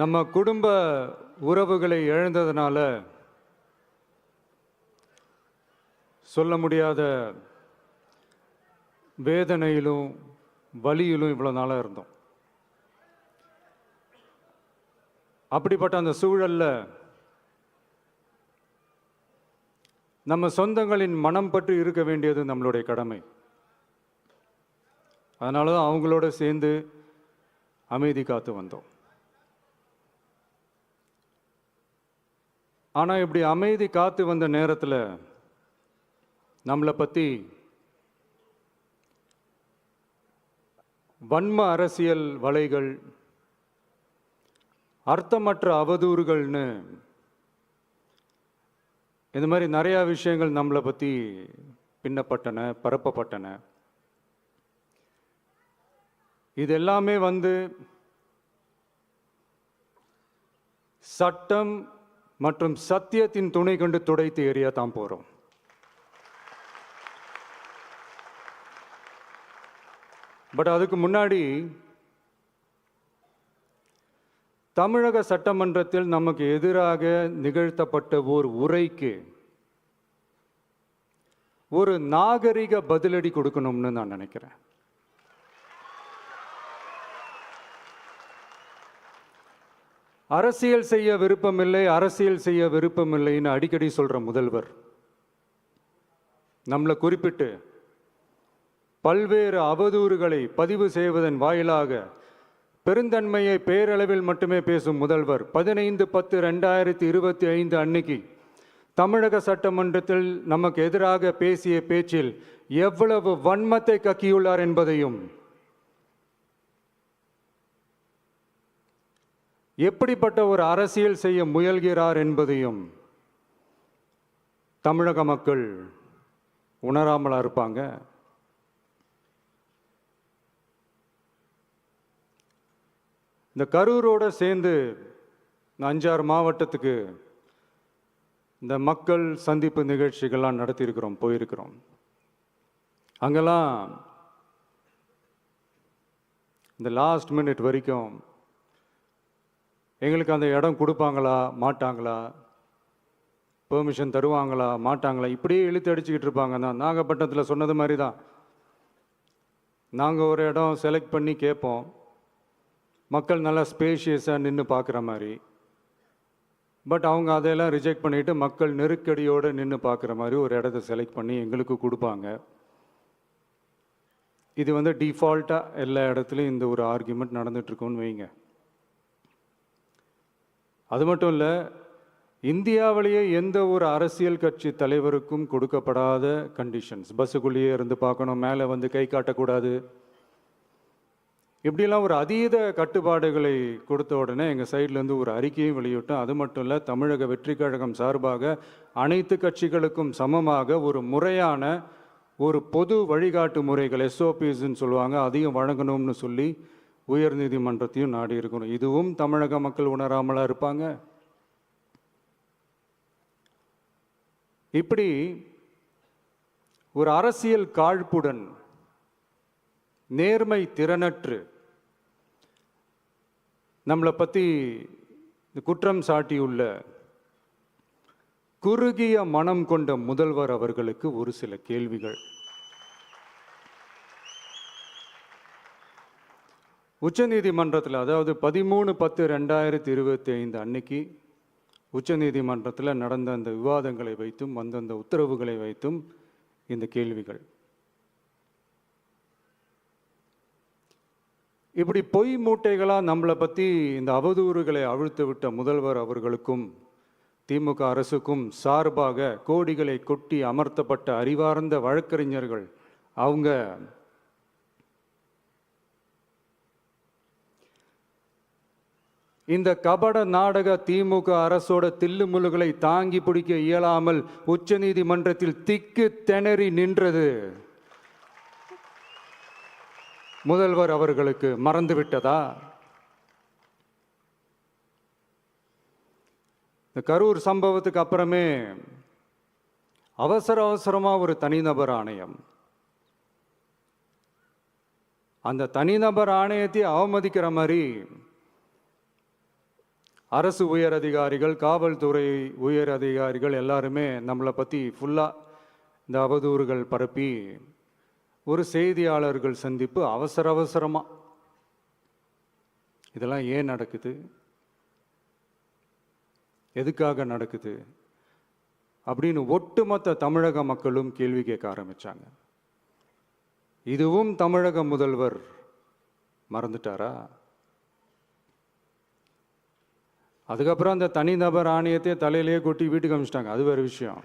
நம்ம குடும்ப உறவுகளை இழந்ததுனால சொல்ல முடியாத வேதனையிலும் வலியிலும் இவ்வளோ நாளாக இருந்தோம். அப்படிப்பட்ட அந்த சூழல்ல நம்ம சொந்தங்களின் மனம் பற்றி இருக்க வேண்டியது நம்மளுடைய கடமை. அதனால தான் அவங்களோட சேர்ந்து அமைதி காத்து வந்தோம். ஆனால் இப்படி அமைதி காத்து வந்த நேரத்தில் நம்மளை பற்றி வன்ம அரசியல் வலைகள், அர்த்தமற்ற அவதூறுகள்னு இந்த மாதிரி நிறையா விஷயங்கள் நம்மளை பற்றி பின்னப்பட்டன, பரப்பப்பட்டன. இது எல்லாமே சட்டம் மற்றும் சத்தியத்தின் துணை கொண்டு துடைத்து எறிய தான் போகிறோம். பட் அதுக்கு முன்னாடி தமிழக சட்டமன்றத்தில் நமக்கு எதிராக நிகழ்த்தப்பட்ட ஓர் உரைக்கு ஒரு நாகரிக பதிலடி கொடுக்கணும்னு நான் நினைக்கிறேன். அரசியல் செய்ய விருப்பமில்லை, அரசியல் செய்ய விருப்பமில்லைன்னு அடிக்கடி சொல்ற முதல்வர் நம்மளை குறிப்பிட்டு பல்வேறு அவதூறுகளை பதிவு செய்வதன் வாயிலாக பெருந்தன்மையை பேரளவில் மட்டுமே பேசும் முதல்வர் 15/10/2025 அன்னைக்கு தமிழக சட்டமன்றத்தில் நமக்கு எதிராக பேசிய பேச்சில் எவ்வளவு வன்மத்தை கக்கியுள்ளார் என்பதையும், எப்படிப்பட்ட ஒரு அரசியல் செய்ய முயல்கிறார் என்பதையும் தமிழக மக்கள் உணராமலா இருப்பாங்க? இந்த கரூரோடு சேர்ந்து 5-6 மாவட்டத்துக்கு இந்த மக்கள் சந்திப்பு நிகழ்ச்சிகள்லாம் நடத்தியிருக்கிறோம், போயிருக்கிறோம். அங்கெல்லாம் இந்த லாஸ்ட் மினிட் வரைக்கும் எங்களுக்கு அந்த இடம் கொடுப்பாங்களா மாட்டாங்களா, பெர்மிஷன் தருவாங்களா மாட்டாங்களா, இப்படியே இழுத்து அடிச்சுக்கிட்டு இருப்பாங்க. தான் நாகப்பட்டினத்தில் சொன்னது மாதிரி தான். நாங்கள் ஒரு இடம் செலக்ட் பண்ணி கேட்போம், மக்கள் நல்லா ஸ்பேஷியஸாக நின்று பார்க்குற மாதிரி. பட் அவங்க அதையெல்லாம் ரிஜெக்ட் பண்ணிவிட்டு மக்கள் நெருக்கடியோடு நின்று பார்க்குற மாதிரி ஒரு இடத்த செலக்ட் பண்ணி எங்களுக்கு கொடுப்பாங்க. இது டிஃபால்ட்டாக எல்லா இடத்துலையும் இந்த ஒரு ஆர்கியூமெண்ட் நடந்துகிட்ருக்கோன்னு வைங்க. அது மட்டும் இல்லை, இந்தியாவிலேயே எந்த ஒரு அரசியல் கட்சி தலைவருக்கும் கொடுக்கப்படாத கண்டிஷன்ஸ். பஸ்ஸுக்குள்ளேயே இருந்து பார்க்கணும், மேலே கை காட்டக்கூடாது, இப்படிலாம் ஒரு அதீத கட்டுப்பாடுகளை கொடுத்த உடனே எங்கள் சைட்லேருந்து ஒரு அறிக்கையும் வெளியிட்டோம். அது மட்டும் இல்லை, தமிழக வெற்றி கழகம் சார்பாக அனைத்து கட்சிகளுக்கும் சமமாக ஒரு முறையான ஒரு பொது வழிகாட்டு முறைகள், SOPஸ்ன்னு சொல்லுவாங்க, அதையும் வழங்கணும்னு சொல்லி உயர்நீதிமன்றத்தையும் நாடி இருக்கணும். இதுவும் தமிழக மக்கள் உணராமலா இருப்பாங்க? இப்படி ஒரு அரசியல் காழ்ப்புடன், நேர்மை திறனற்று நம்மளை பற்றி குற்றம் சாட்டியுள்ள குறுகிய மனம் கொண்ட முதல்வர் அவர்களுக்கு ஒரு சில கேள்விகள். உச்சநீதிமன்றத்தில், அதாவது 13/10/2025 அன்னைக்கு உச்சநீதிமன்றத்தில் நடந்த அந்த விவாதங்களை வைத்தும் அந்த உத்தரவுகளை வைத்தும் இந்த கேள்விகள். இப்படி பொய் மூட்டைகளாக நம்மளை பற்றி இந்த அவதூறுகளை அவிழ்த்து விட்ட முதல்வர் அவர்களுக்கும் திமுக அரசுக்கும் சார்பாக கோடிகளை கொட்டி அமர்த்தப்பட்ட அறிவார்ந்த வழக்கறிஞர்கள் அவங்க இந்த கபட நாடக திமுக அரசோட தில்லுமுல்லுகளை தாங்கி பிடிக்க இயலாமல் உச்சநீதிமன்றத்தில் திக்கு திணறி நின்றது முதல்வர் அவர்களுக்கு மறந்துவிட்டதா? இந்த கரூர் சம்பவத்துக்கு அப்புறமே அவசரமாக ஒரு தனிநபர் ஆணையம், அந்த தனிநபர் ஆணையத்தை அவமதிக்கிற மாதிரி அரசு உயர் அதிகாரிகள், காவல்துறை உயர் அதிகாரிகள் எல்லாருமே நம்மளை பற்றி ஃபுல்லாக இந்த அவதூறுகள் பரப்பி ஒரு செய்தியாளர்கள் சந்திப்பு அவசரமாக. இதெல்லாம் ஏன் நடக்குது, எதுக்காக நடக்குது அப்படின்னு ஒட்டுமொத்த தமிழக மக்களும் கேள்வி கேட்க ஆரம்பிச்சாங்க. இதுவும் தமிழக முதல்வர் மறந்துட்டாரா? அதுக்கப்புறம் அந்த தனிநபர் ஆணையத்தை தலையிலேயே கொட்டி வீட்டுக்கு அனுப்பிச்சிட்டாங்க. அது வேறு விஷயம்.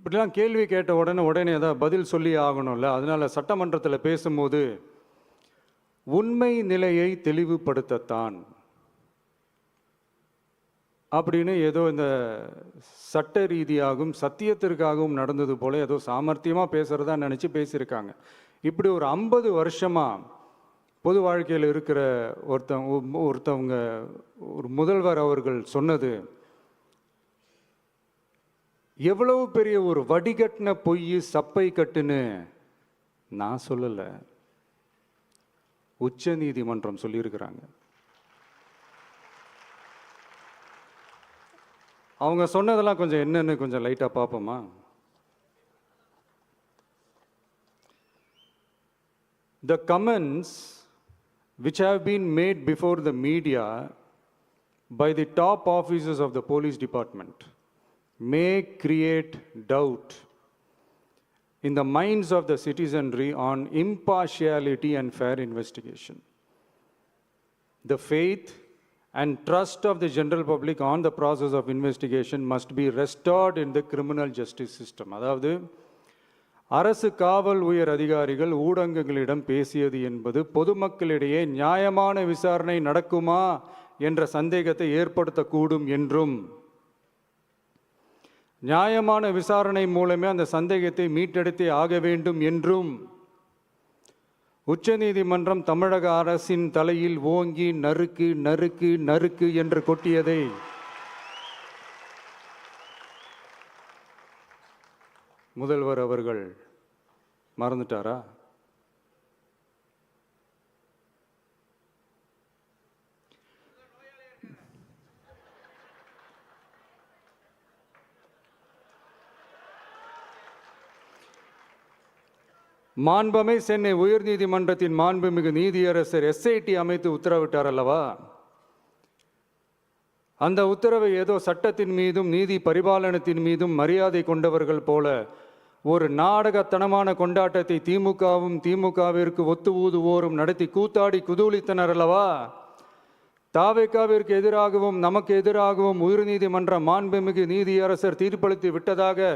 இப்படிலாம் கேள்வி கேட்ட உடனே ஏதாவது பதில் சொல்லி ஆகணும்ல. அதனால சட்டமன்றத்தில் பேசும்போது உண்மை நிலையை தெளிவுபடுத்தத்தான் அப்படின்னு ஏதோ இந்த சட்ட ரீதியாகவும் சத்தியத்திற்காகவும் நடந்தது போல ஏதோ சாமர்த்தியமாக பேசுகிறதா நினச்சி பேசியிருக்காங்க. இப்படி ஒரு 50 வருஷமாக பொது வாழ்க்கையில் இருக்கிற ஒருத்தவங்க ஒரு முதல்வர் அவர்கள் சொன்னது எவ்வளவு பெரிய ஒரு வடிகட்டின பொய், சப்பை கட்டுன்னு நான் சொல்லலை, உச்ச நீதிமன்றம் சொல்லியிருக்கிறாங்க. அவங்க சொன்னதெல்லாம் கொஞ்சம் என்னன்னு கொஞ்சம் லைட்டாக பார்ப்போமா? The comments which have been made before the media by the top officers of the police department may create doubt in the minds of the citizenry on impartiality and fair investigation. The faith and trust of the general public on the process of investigation must be restored in the criminal justice system. அதாவது அரசு காவல் உயர் அதிகாரிகள் ஊடகங்களிடம் பேசியது என்பது பொதுமக்களிடையே நியாயமான விசாரணை நடக்குமா என்ற சந்தேகத்தை ஏற்படுத்தக்கூடும் என்றும், நியாயமான விசாரணை மூலமே அந்த சந்தேகத்தை மீட்டெடுத்தே ஆக வேண்டும் என்றும் உச்சநீதிமன்றம் தமிழக அரசின் தலையில் ஓங்கி நறுக்கு நறுக்கு நறுக்கு என்று கொட்டியதை முதல்வர் அவர்கள் மறந்துட்டாரா? மாண்பமை சென்னை உயர்நீதிமன்றத்தின் மாண்புமிகு நீதியரசர் SIT அமைத்து உத்தரவிட்டார் அல்லவா? அந்த உத்தரவை ஏதோ சட்டத்தின் மீதும் நீதி பரிபாலனத்தின் மீதும் மரியாதை கொண்டவர்கள் போல ஒரு நாடகத்தனமான கொண்டாட்டத்தை திமுகவும் திமுகவிற்கு ஒத்து ஊதுவோரும் நடத்தி கூத்தாடி குதூளித்தனர் அல்லவா? தாவேகாவிற்கு எதிராகவும் நமக்கு எதிராகவும் உயர்நீதிமன்ற மாண்புமிகு நீதியரசர் தீர்ப்பளித்து விட்டதாக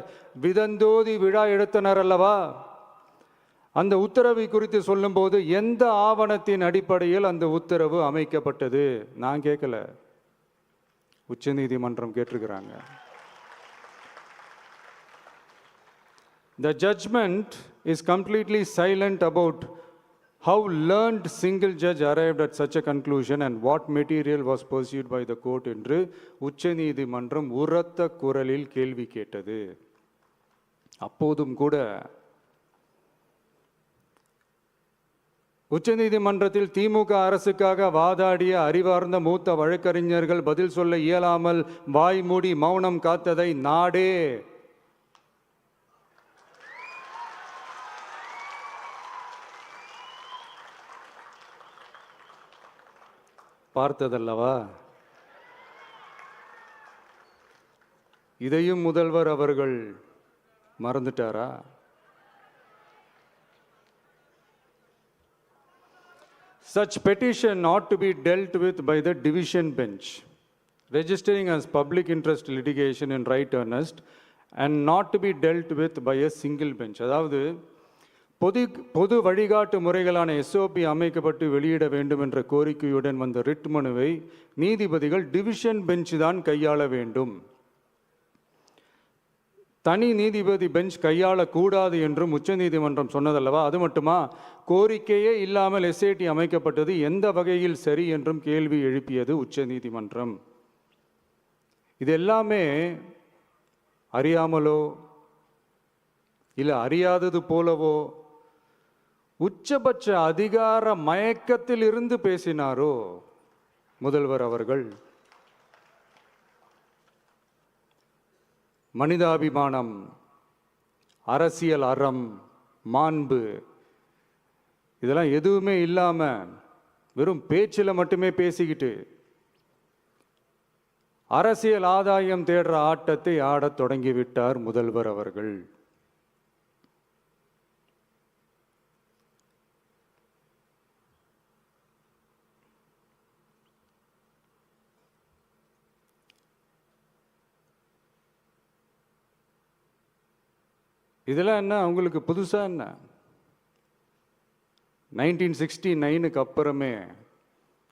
விதந்தோதி விழா எடுத்தனர் அல்லவா? அந்த உத்தரவை குறித்து சொல்லும்போது எந்த ஆவணத்தின் அடிப்படையில் அந்த உத்தரவு அமைக்கப்பட்டது? நான் கேட்கல, உச்சநீதிமன்றம் கேட்டிருக்கிறாங்க. The judgment is completely silent about how learned single judge arrived at such a conclusion and what material was pursued by the court என்று உச்சநீதிமன்றம் உரத்த குரலில் கேள்வி கேட்டது. அப்போதும் கூட உச்சநீதிமன்றத்தில் திமுக அரசுக்காக வாதாடிய அறிவார்ந்த மூத்த வழக்கறிஞர்கள் பதில் சொல்ல இயலாமல் வாய் மூடி மௌனம் காத்ததை நாடே பார்த்ததல்லவா? இதையும் முதல்வர் அவர்கள் மறந்துட்டாரா? Such petition ought to be dealt with by the division bench, registering as public interest litigation in right earnest and not to be dealt with by a single bench. அதாவது பொது வழிகாட்டு முறைகளான SOP அமைக்கப்பட்டு வெளியிட வேண்டும் என்ற கோரிக்கையுடன் வந்த ரிட் மனுவை நீதிபதிகள் டிவிஷன் பெஞ்ச் தான் கையாள வேண்டும், தனி நீதிபதி பெஞ்ச் கையாளக்கூடாது என்றும் உச்சநீதிமன்றம் சொன்னதல்லவா? அது மட்டுமா, கோரிக்கையே இல்லாமல் SIT அமைக்கப்பட்டது எந்த வகையில் சரி என்றும் கேள்வி எழுப்பியது உச்சநீதிமன்றம். இது எல்லாமே அறியாமலோ இல்லை அறியாதது போலவோ உச்சபட்ச அதிகார மயக்கத்தில் இருந்து பேசினாரோ முதல்வர் அவர்கள்? மனிதாபிமானம், அரசியல் அறம், மாண்பு இதெல்லாம் எதுவுமே இல்லாம வெறும் பேச்சில் மட்டுமே பேசிக்கிட்டு அரசியல் ஆதாயம் தேடுற ஆட்டத்தை ஆடத் தொடங்கிவிட்டார் முதல்வர் அவர்கள். இதெல்லாம் என்ன அவங்களுக்கு புதுசா என்ன? 1969க்கு அப்புறமே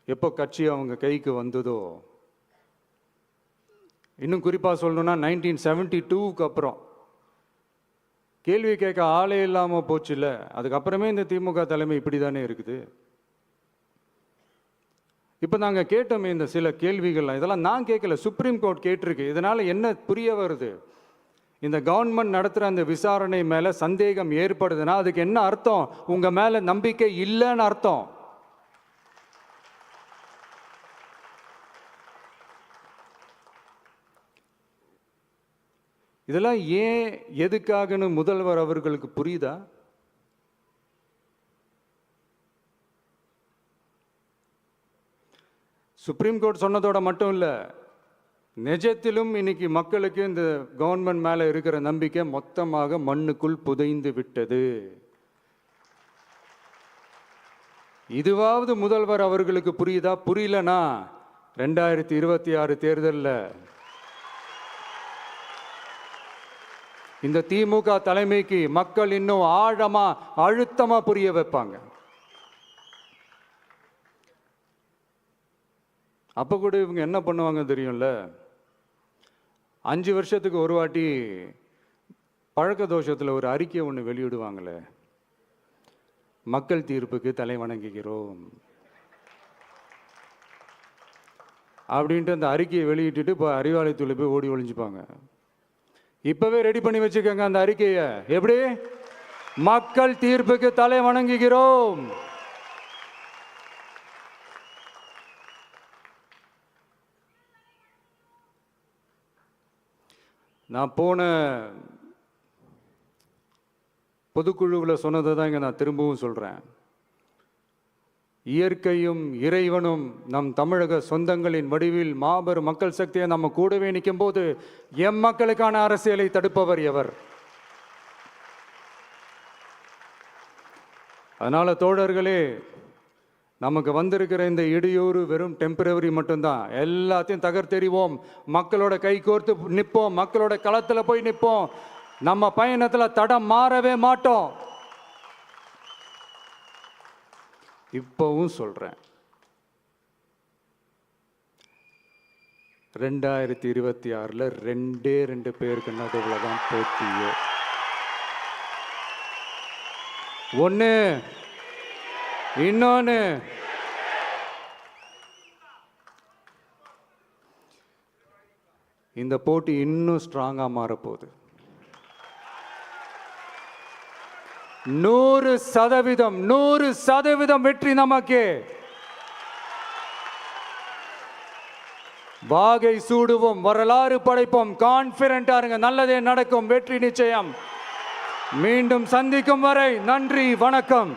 எப்போ கட்சி அவங்க கைக்கு வந்ததோ, இன்னும் குறிப்பாக சொல்லணும்னா 1972க்கு அப்புறம் கேள்வி கேட்க ஆளே இல்லாமல் போச்சுல்ல, அதுக்கப்புறமே இந்த திமுக தலைமை இப்படி தானே இருக்குது. இப்போ நாங்கள் கேட்டோமே இந்த சில கேள்விகள்லாம், இதெல்லாம் நான் கேட்கல, சுப்ரீம் கோர்ட் கேட்டிருக்கு. இதனால் என்ன புரிய வருது? இந்த கவர்மெண்ட் நடத்துகிற அந்த விசாரணை மேலே சந்தேகம் ஏற்படுதுன்னா அதுக்கு என்ன அர்த்தம்? உங்கள் மேலே நம்பிக்கை இல்லைன்னு அர்த்தம். இதெல்லாம் ஏன் எதுக்காகன்னு முதல்வர் அவர்களுக்கு புரியுதா? சுப்ரீம் கோர்ட் சொன்னதோட மட்டும் இல்லை, நிஜத்திலும் இன்னைக்கு மக்களுக்கு இந்த கவர்மெண்ட் மேலே இருக்கிற நம்பிக்கை மொத்தமாக மண்ணுக்குள் புதைந்து விட்டது. இதுவாவது முதல்வர் அவர்களுக்கு புரியுதா? புரியலனா 2026 தேர்தலில் இந்த திமுக தலைமைக்கு மக்கள் இன்னும் ஆழமா அழுத்தமா புரிய வைப்பாங்க. அப்ப கூட இவங்க என்ன பண்ணுவாங்க தெரியும்ல, 5 வருஷத்துக்கு ஒரு வாட்டி பழக்க தோஷத்தில் ஒரு அறிக்கை ஒன்று வெளியிடுவாங்களே, மக்கள் தீர்ப்புக்கு தலை வணங்குகிறோம் அப்படின்ட்டு அந்த அறிக்கையை வெளியிட்டுட்டு இப்போ அறிவாலயத்துல போய் ஓடி ஒளிஞ்சுப்பாங்க. இப்பவே ரெடி பண்ணி வச்சுக்கோங்க அந்த அறிக்கையை. எப்படி? மக்கள் தீர்ப்புக்கு தலை வணங்குகிறோம். நான் போன பொதுக்குழுவில் சொன்னதை தான் இங்கே நான் திரும்பவும் சொல்கிறேன். இயற்கையும் இறைவனும் நம் தமிழக சொந்தங்களின் வடிவில் மாபெரும் மக்கள் சக்தியை நம்ம கூடவே நிற்கும் போது எம் மக்களுக்கான அரசியலை தடுப்பவர் எவர்? அதனால தோழர்களே, நமக்கு வந்திருக்கிற இந்த இடையூறு வெறும் டெம்பரவரி மட்டும்தான். எல்லாத்தையும் தகர்த்தெறிவோம், மக்களோட கை கோர்த்து நிற்போம், மக்களோட களத்தில் போய் நிற்போம். நம்ம பயணத்தில் தடம் மாறவே மாட்டோம். இப்பவும் சொல்றேன், 2026ல் 2 பேருக்கு நடுவில் தான் போட்டியே. ஒன்று, இன்னொன்று இந்த போட்டி இன்னும் ஸ்ட்ராங்கா மாறப்போகுது. 100% வெற்றி நமக்கு. வாகை சூடுவோம், வரலாறு படைப்போம், கான்பிடென்டா இருங்க, நல்லதே நடக்கும், வெற்றி நிச்சயம். மீண்டும் சந்திக்கும் வரை நன்றி, வணக்கம்.